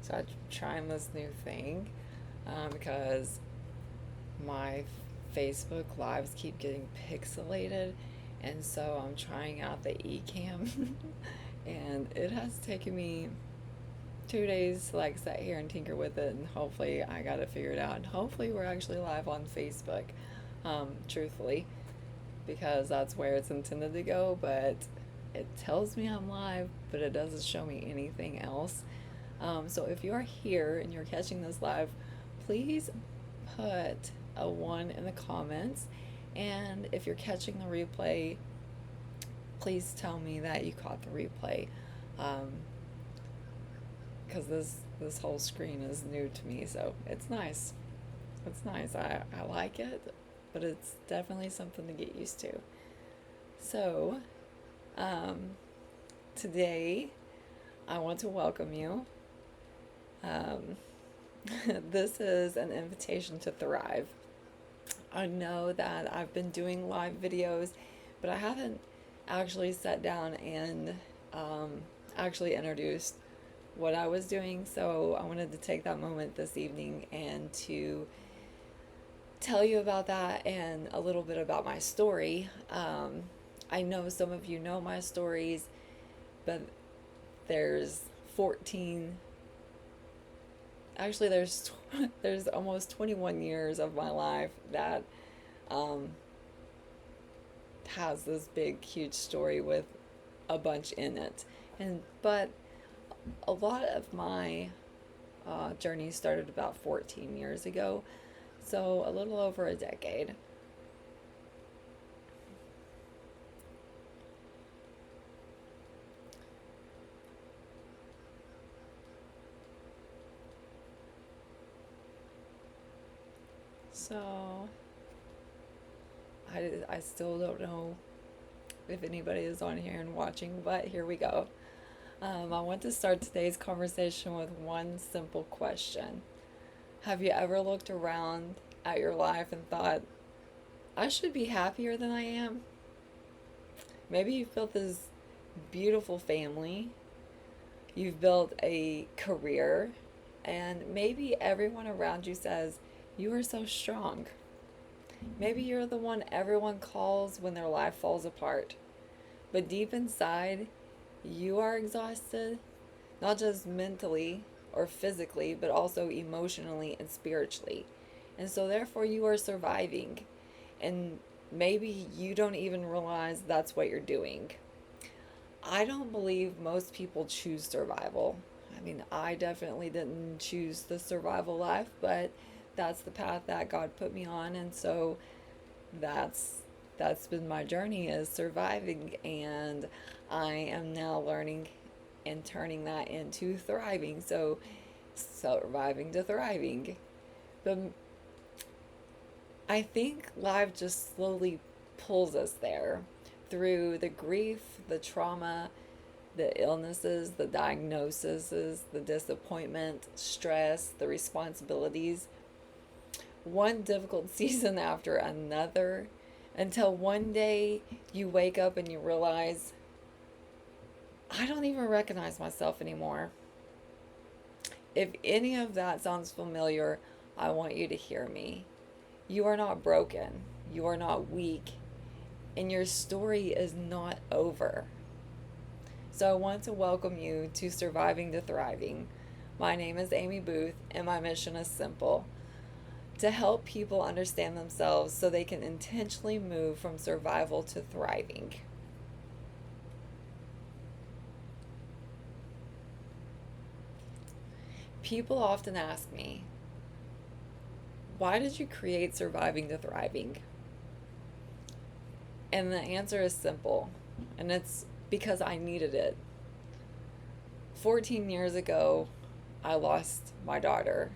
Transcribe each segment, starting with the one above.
So I'm trying this new thing because my Facebook lives keep getting pixelated, and so I'm trying out the eCam, and it has taken me 2 days to like sit here and tinker with it, and hopefully I got it figured out. And hopefully we're actually live on Facebook, truthfully, because that's where it's intended to go. But it tells me I'm live, but it doesn't show me anything else. So if you're here and you're catching this live, please put a one in the comments. And if you're catching the replay, please tell me that you caught the replay. Because this whole screen is new to me, so it's nice. It's nice. I like it, but it's definitely something to get used to. So, um, today I want to welcome you. Um, this is an invitation to thrive. I know that I've been doing live videos, but I haven't actually sat down and actually introduced what I was doing. So I wanted to take that moment this evening and to tell you about that and a little bit about my story. I know some of you know my stories, but there's 14, actually there's almost 21 years of my life that um, has this big huge story with a bunch in it. But a lot of my journey started about 14 years ago, so a little over a decade. So I still don't know if anybody is on here and watching, but here we go. I want to start today's conversation with one simple question. Have you ever looked around at your life and thought, I should be happier than I am? Maybe you've built this beautiful family, you've built a career, and maybe everyone around you says, you are so strong. Maybe you're the one everyone calls when their life falls apart. But deep inside, you are exhausted, not just mentally or physically, but also emotionally and spiritually. And so, therefore, you are surviving. And maybe you don't even realize that's what you're doing. I don't believe most people choose survival. I mean, I definitely didn't choose the survival life, but that's the path that God put me on. And so, that's that's been my journey, is surviving, and I am now learning and turning that into thriving. So surviving to thriving. But I think life just slowly pulls us there through the grief, the trauma, the illnesses, the diagnoses, the disappointment, stress, the responsibilities, one difficult season after another, until one day you wake up and you realize, I don't even recognize myself anymore. If any of that sounds familiar, I want you to hear me. You are not broken, you are not weak, and your story is not over. So I want to welcome you to Surviving to Thriving. My name is Amy Booth, and my mission is simple: to help people understand themselves so they can intentionally move from survival to thriving. People often ask me, why did you create Surviving to Thriving? And the answer is simple, and it's because I needed it. 14 years ago, I lost my daughter.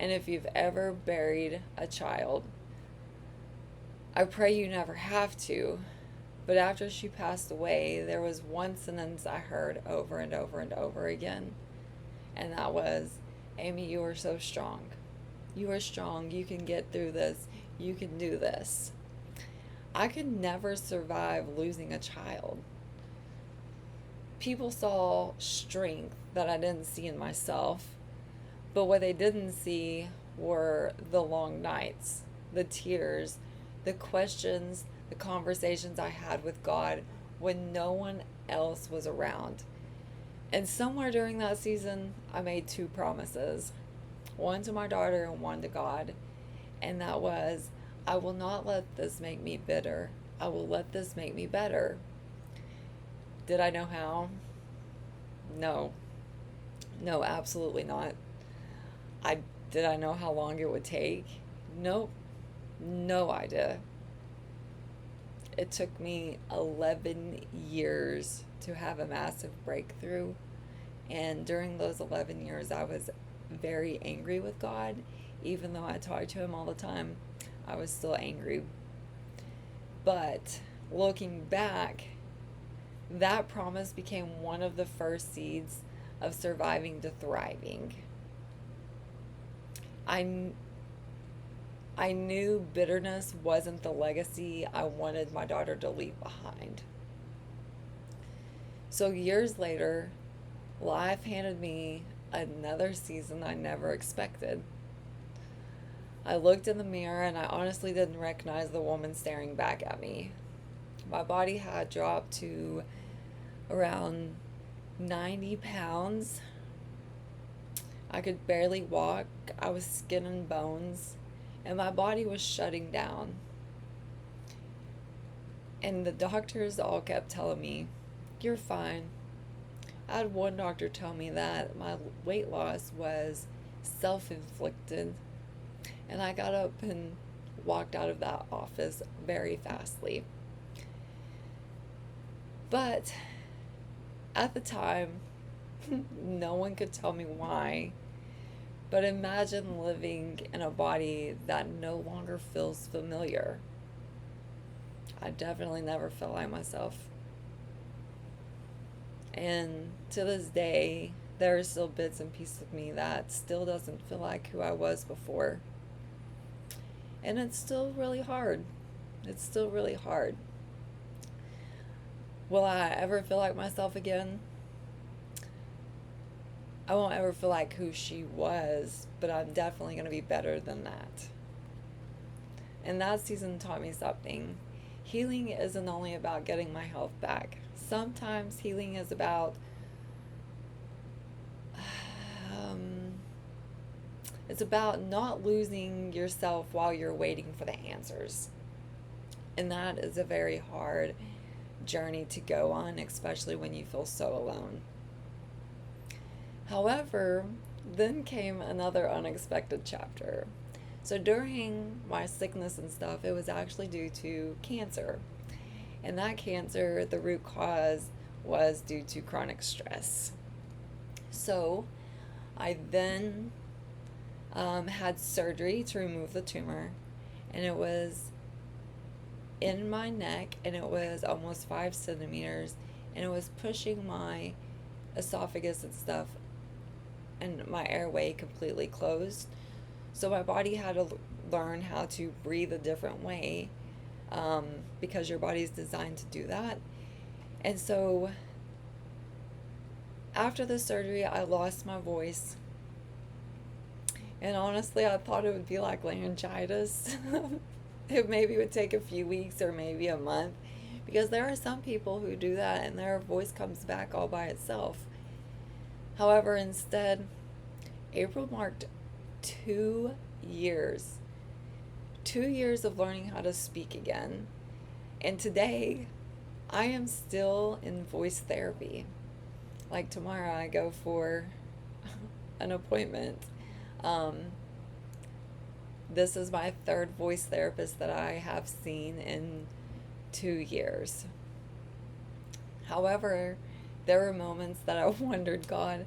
And if you've ever buried a child, I pray you never have to. But after she passed away, there was one sentence I heard over and over and over again. And that was, Amy, you are so strong. You are strong. You can get through this. You can do this. I could never survive losing a child. people saw strength that I didn't see in myself, but what they didn't see were the long nights, the tears, the questions, the conversations I had with God when no one else was around. And somewhere during that season, I made two promises, one to my daughter and one to God. And that was, I will not let this make me bitter. I will let this make me better. Did I know how? No. No, absolutely not. I did I know how long it would take? Nope. No idea. It took me 11 years to have a massive breakthrough. And during those 11 years, I was very angry with God. Even though I talked to Him all the time, I was still angry. But looking back, that promise became one of the first seeds of surviving to thriving. I, I knew bitterness wasn't the legacy I wanted my daughter to leave behind. So years later, life handed me another season I never expected. I looked in the mirror and I honestly didn't recognize the woman staring back at me. My body had dropped to around 90 pounds. I could barely walk. I was skin and bones, and my body was shutting down. And the doctors all kept telling me, "You're fine." I had one doctor tell me that my weight loss was self inflicted, and I got up and walked out of that office very fastly. But at the time, no one could tell me why. But imagine living in a body that no longer feels familiar. I definitely never felt like myself. And to this day, there are still bits and pieces of me that still doesn't feel like who I was before. And it's still really hard. It's still really hard. Will I ever feel like myself again? I won't ever feel like who she was, but I'm definitely going to be better than that. And that season taught me something. Healing isn't only about getting my health back. Sometimes healing is about it's about not losing yourself while you're waiting for the answers. And that is a very hard journey to go on, especially when you feel so alone. However, then came another unexpected chapter. So during my sickness and stuff, it was actually due to cancer. And that cancer, the root cause was due to chronic stress. So I then had surgery to remove the tumor, and it was in my neck, and it was almost 5 centimeters, and it was pushing my esophagus and stuff, and my airway completely closed. So my body had to learn how to breathe a different way, because your body's designed to do that. And so after the surgery, I lost my voice. And honestly, I thought it would be like laryngitis. It maybe would take a few weeks or maybe a month, because there are some people who do that and their voice comes back all by itself. However, instead, April marked 2 years. 2 years of learning how to speak again. And today, I am still in voice therapy. Like tomorrow, I go for an appointment. This is my third voice therapist that I have seen in 2 years. However, there were moments that I wondered, God,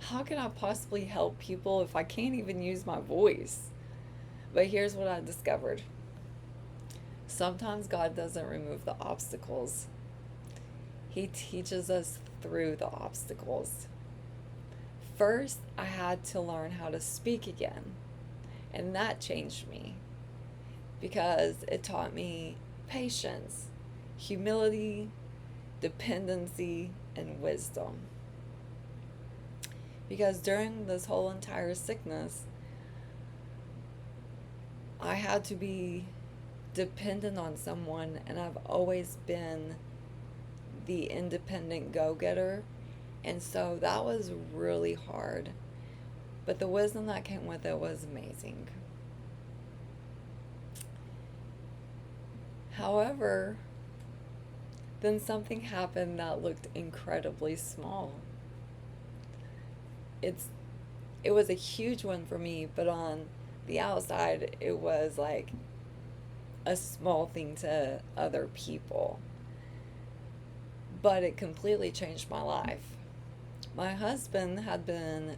how can I possibly help people if I can't even use my voice? But here's what I discovered. Sometimes God doesn't remove the obstacles. He teaches us through the obstacles. First, I had to learn how to speak again. And that changed me, because it taught me patience, humility, dependency, and wisdom. Because during this whole entire sickness, I had to be dependent on someone, and I've always been the independent go-getter, and so that was really hard, but the wisdom that came with it was amazing. However, then something happened that looked incredibly small. it's it was a huge one for me, but on the outside it was like a small thing to other people, but it completely changed my life. My husband had been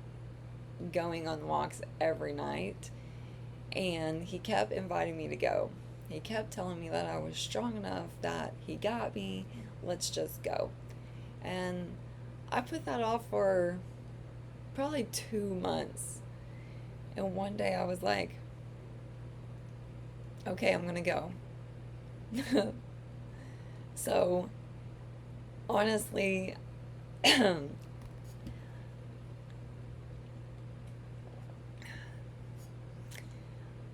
going on walks every night, and he kept inviting me to go. He kept telling me that I was strong enough, that he got me, let's just go. And I put that off for probably 2 months. And one day I was like, okay, I'm gonna go. So, honestly,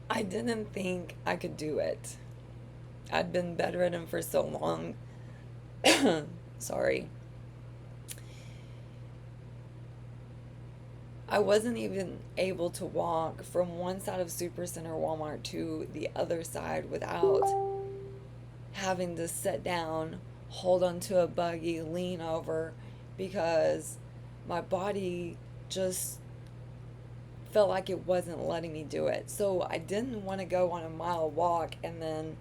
I didn't think I could do it. I'd been bedridden for so long. Sorry. I wasn't even able to walk from one side of Supercenter Walmart to the other side without having to sit down, hold onto a buggy, lean over, because my body just felt like it wasn't letting me do it. So I didn't want to go on a mile walk and then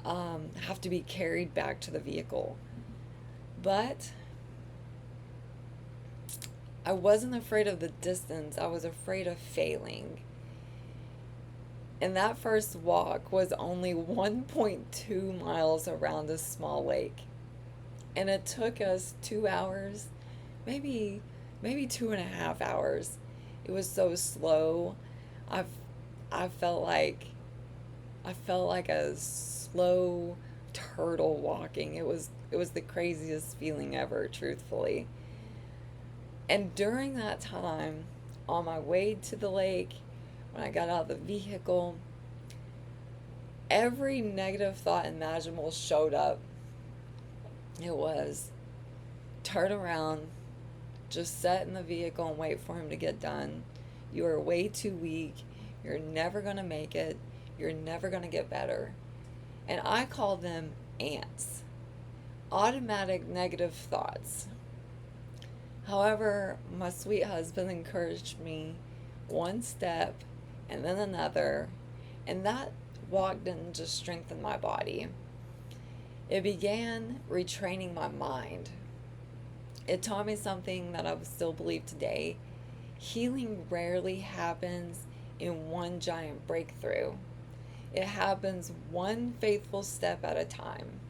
have to be carried back to the vehicle. But I wasn't afraid of the distance, I was afraid of failing. And that first walk was only 1.2 miles around a small lake. And it took us 2 hours, maybe 2.5 hours. It was so slow. I I felt like a slow turtle walking. It was the craziest feeling ever, truthfully. And during that time, on my way to the lake, when I got out of the vehicle, every negative thought imaginable showed up. It was turn around, just sit in the vehicle and wait for him to get done. You are way too weak. You're never going to make it. You're never going to get better. And I call them ants, automatic negative thoughts. However, my sweet husband encouraged me one step and then another, and that walk didn't just strengthen my body. It began retraining my mind. It taught me something that I still believe today. Healing rarely happens in one giant breakthrough. It happens one faithful step at a time.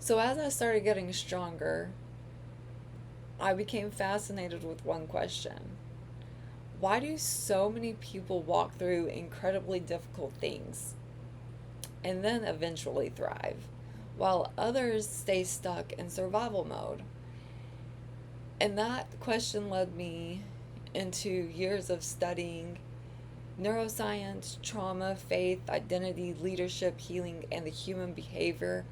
So as I started getting stronger, I became fascinated with one question. Why do so many people walk through incredibly difficult things and then eventually thrive, while others stay stuck in survival mode? And that question led me into years of studying neuroscience, trauma, faith, identity, leadership, healing, and the human behavior.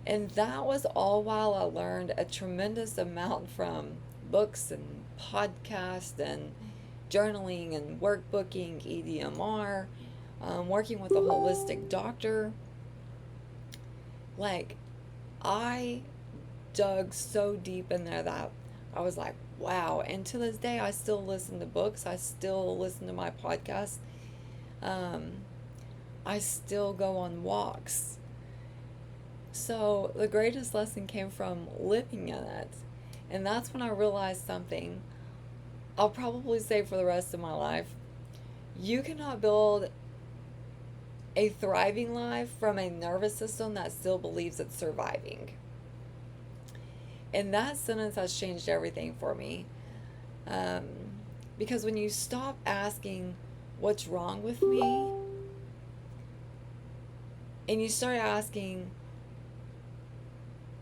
And that was all while I learned a tremendous amount from books and podcasts and journaling and workbooking, EDMR, working with a holistic doctor. Like, I dug so deep in there that I was like, wow. And to this day, I still listen to books. I still listen to my podcasts. I still go on walks. So the greatest lesson came from living in it. And that's when I realized something I'll probably say for the rest of my life. You cannot build a thriving life from a nervous system that still believes it's surviving. And that sentence has changed everything for me. Um, because when you stop asking, what's wrong with me? And you start asking,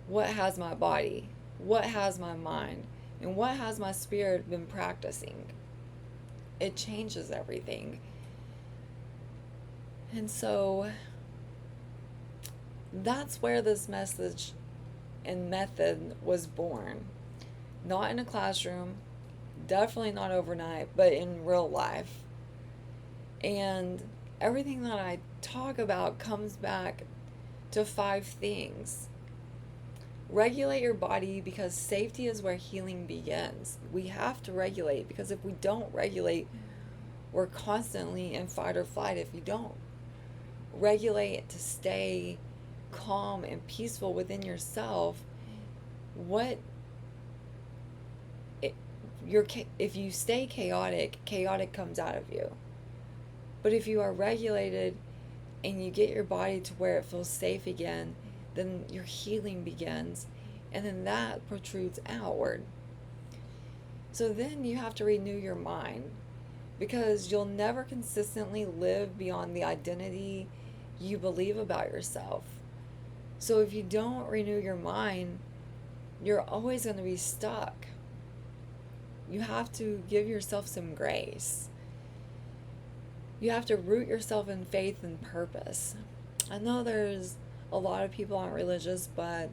What has my body? What has my mind? And what has my spirit been practicing? It changes everything. And so that's where this message and method was born. Not in a classroom, definitely not overnight, but in real life. And everything that I talk about comes back to 5 things. Regulate your body, because safety is where healing begins. We have to regulate, because if we don't regulate, we're constantly in fight or flight. If you don't regulate to stay calm and peaceful within yourself, what it, if you stay chaotic, chaotic comes out of you. But if you are regulated and you get your body to where it feels safe again, then your healing begins, and then that protrudes outward. So then you have to renew your mind, because you'll never consistently live beyond the identity you believe about yourself. So if you don't renew your mind, you're always going to be stuck. You have to give yourself some grace. You have to root yourself in faith and purpose. I know there's a lot of people aren't religious, but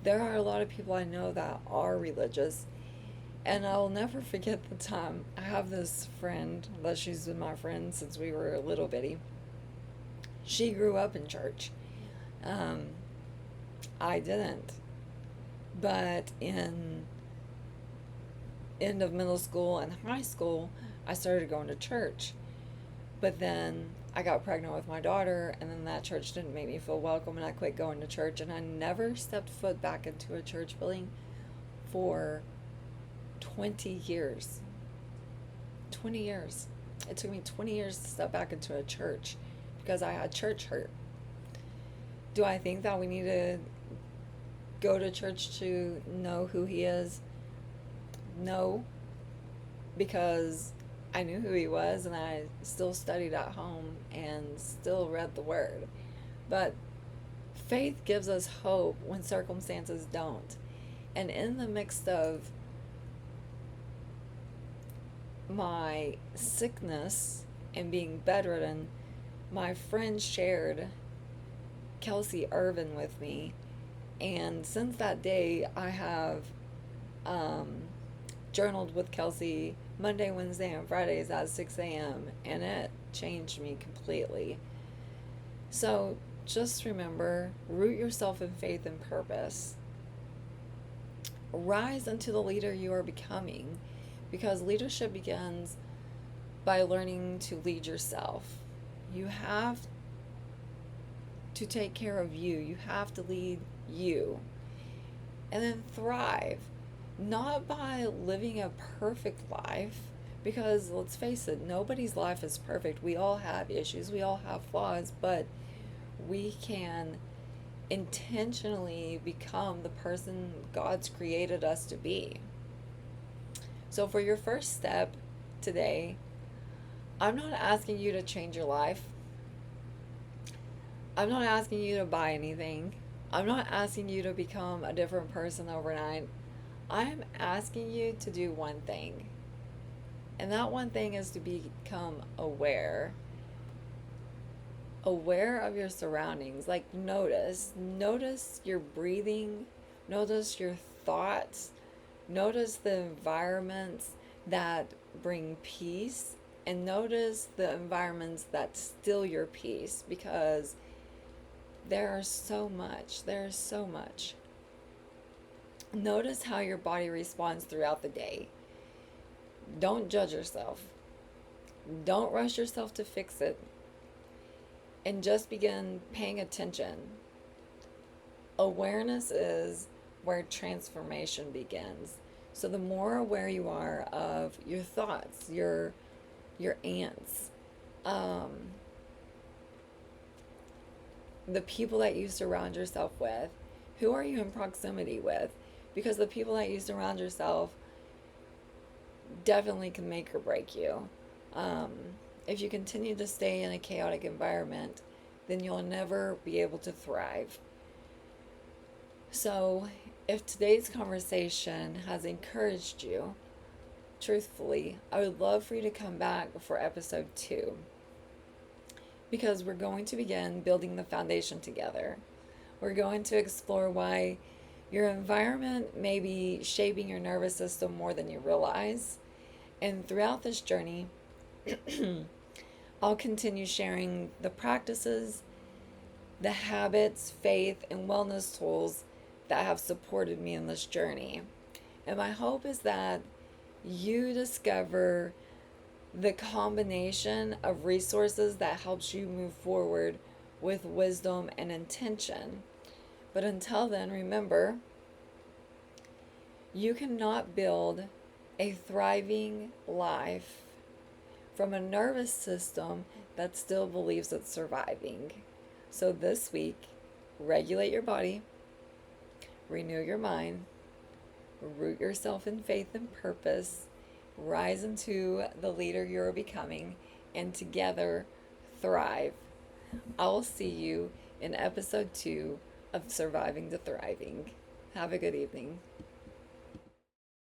there are a lot of people I know that are religious. And I'll never forget the time I have this friend that she's been my friend since we were little bitty. She grew up in church. Um, I didn't. But in end of middle school and high school, I started going to church. But then I got pregnant with my daughter, and then that church didn't make me feel welcome, and I quit going to church, and I never stepped foot back into a church building for 20 years. 20 years. It took me 20 years to step back into a church because I had church hurt. Do I think that we need to go to church to know who he is? No, because I knew who he was, and I still studied at home and still read the word. But faith gives us hope when circumstances don't. And in the midst of my sickness and being bedridden, my friend shared Kelsey Irvin with me. And since that day, I have journaled with Kelsey Monday, Wednesday, and Fridays at 6 a.m. And it changed me completely. So just remember, root yourself in faith and purpose. Rise into the leader you are becoming, because leadership begins by learning to lead yourself. You have to take care of you. You have to lead you. And then thrive. Not by living a perfect life, because let's face it, nobody's life is perfect. We all have issues, we all have flaws, but we can intentionally become the person God's created us to be. So for your first step today, I'm not asking you to change your life. I'm not asking you to buy anything. I'm not asking you to become a different person overnight. I'm asking you to do one thing. And that one thing is to become aware. Aware of your surroundings. Like notice your breathing, notice your thoughts, notice the environments that bring peace, and notice the environments that steal your peace, because there's so much. Notice how your body responds throughout the day. Don't judge yourself. Don't rush yourself to fix it. And just begin paying attention. Awareness is where transformation begins. So the more aware you are of your thoughts, your ants, the people that you surround yourself with, who are you in proximity with? Because the people that you surround yourself definitely can make or break you. If you continue to stay in a chaotic environment, then you'll never be able to thrive. So, if today's conversation has encouraged you, truthfully, I would love for you to come back for episode 2 because we're going to begin building the foundation together. We're going to explore why your environment may be shaping your nervous system more than you realize. And throughout this journey, I'll continue sharing the practices, the habits, faith, and wellness tools that have supported me in this journey. And my hope is that you discover the combination of resources that helps you move forward with wisdom and intention. But until then, remember, you cannot build a thriving life from a nervous system that still believes it's surviving. So this week, regulate your body, renew your mind, root yourself in faith and purpose, rise into the leader you're becoming, and together thrive. I will see you in episode 2 of Surviving to Thriving. Have a good evening.